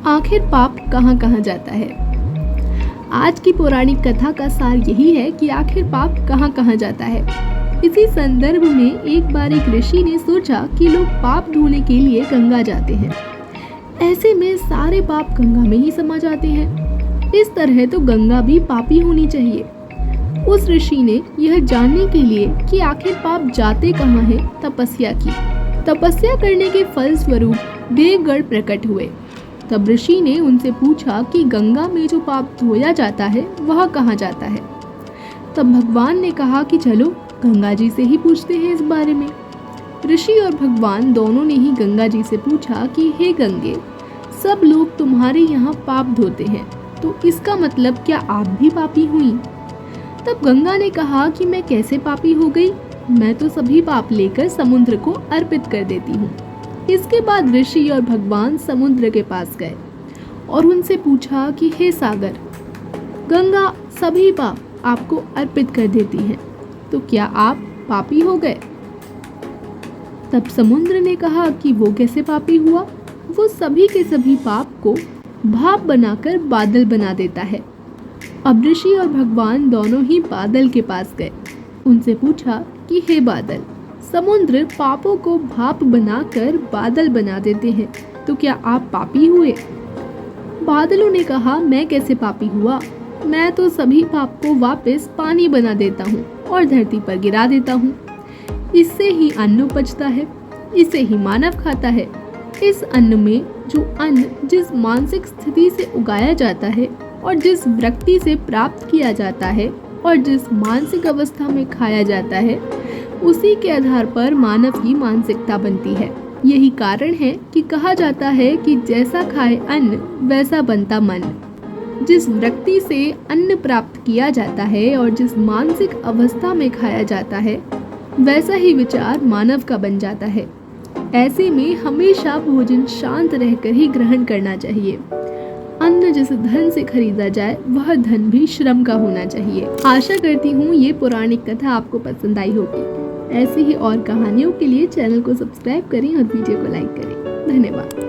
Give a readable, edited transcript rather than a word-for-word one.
आखिर पाप कहाँ कहाँ जाता है। आज की पौराणिक कथा का सार यही है कि आखिर पाप कहाँ कहाँ जाता है। इसी संदर्भ में एक बार एक ऋषि ने सोचा कि लोग पाप धोने के लिए गंगा जाते हैं। ऐसे में सारे पाप गंगा में ही समा जाते हैं। इस तरह तो गंगा भी पापी होनी चाहिए। उस ऋषि ने यह जानने के लिए कि आखिर पाप जाते कहाँ हैं, तपस्या की। तपस्या करने के फल स्वरूप देवगण प्रकट हुए। तब ऋषि ने उनसे पूछा कि गंगा में जो पाप धोया जाता है वह कहाँ जाता है। तब भगवान ने कहा कि चलो गंगा जी से ही पूछते हैं इस बारे में। ऋषि और भगवान दोनों ने ही गंगा जी से पूछा कि हे गंगे, सब लोग तुम्हारे यहाँ पाप धोते हैं, तो इसका मतलब क्या आप भी पापी हुई? तब गंगा ने कहा कि मैं कैसे पापी हो गई, मैं तो सभी पाप लेकर समुद्र को अर्पित कर देती हूँ। इसके बाद ऋषि और भगवान समुद्र के पास गए और उनसे पूछा कि हे सागर, गंगा सभी पाप आपको अर्पित कर देती है, तो क्या आप पापी हो गए? तब समुद्र ने कहा कि वो कैसे पापी हुआ, वो सभी के सभी पाप को भाप बनाकर बादल बना देता है। अब ऋषि और भगवान दोनों ही बादल के पास गए। उनसे पूछा कि हे बादल, समुद्र पापों को भाप बनाकर बादल बना देते हैं, तो क्या आप पापी हुए? बादलों ने कहा, मैं कैसे पापी हुआ, मैं तो सभी पाप को वापस पानी बना देता हूँ और धरती पर गिरा देता हूँ। इससे ही अन्न उपजता है, इसे ही मानव खाता है। इस अन्न में जो अन्न जिस मानसिक स्थिति से उगाया जाता है और जिस वृत्ति से प्राप्त किया जाता है और जिस मानसिक अवस्था में खाया जाता है, उसी के आधार पर मानव की मानसिकता बनती है। यही कारण है कि कहा जाता है कि जैसा खाए अन्न वैसा बनता मन। जिस वृत्ति से अन्न प्राप्त किया जाता है और जिस मानसिक अवस्था में खाया जाता है, वैसा ही विचार मानव का बन जाता है। ऐसे में हमेशा भोजन शांत रहकर ही ग्रहण करना चाहिए। अन्न जिस धन से खरीदा जाए वह धन भी श्रम का होना चाहिए। आशा करती हूँ ये पौराणिक कथा आपको पसंद आई होगी। ऐसी ही और कहानियों के लिए चैनल को सब्सक्राइब करें और वीडियो को लाइक करें। धन्यवाद।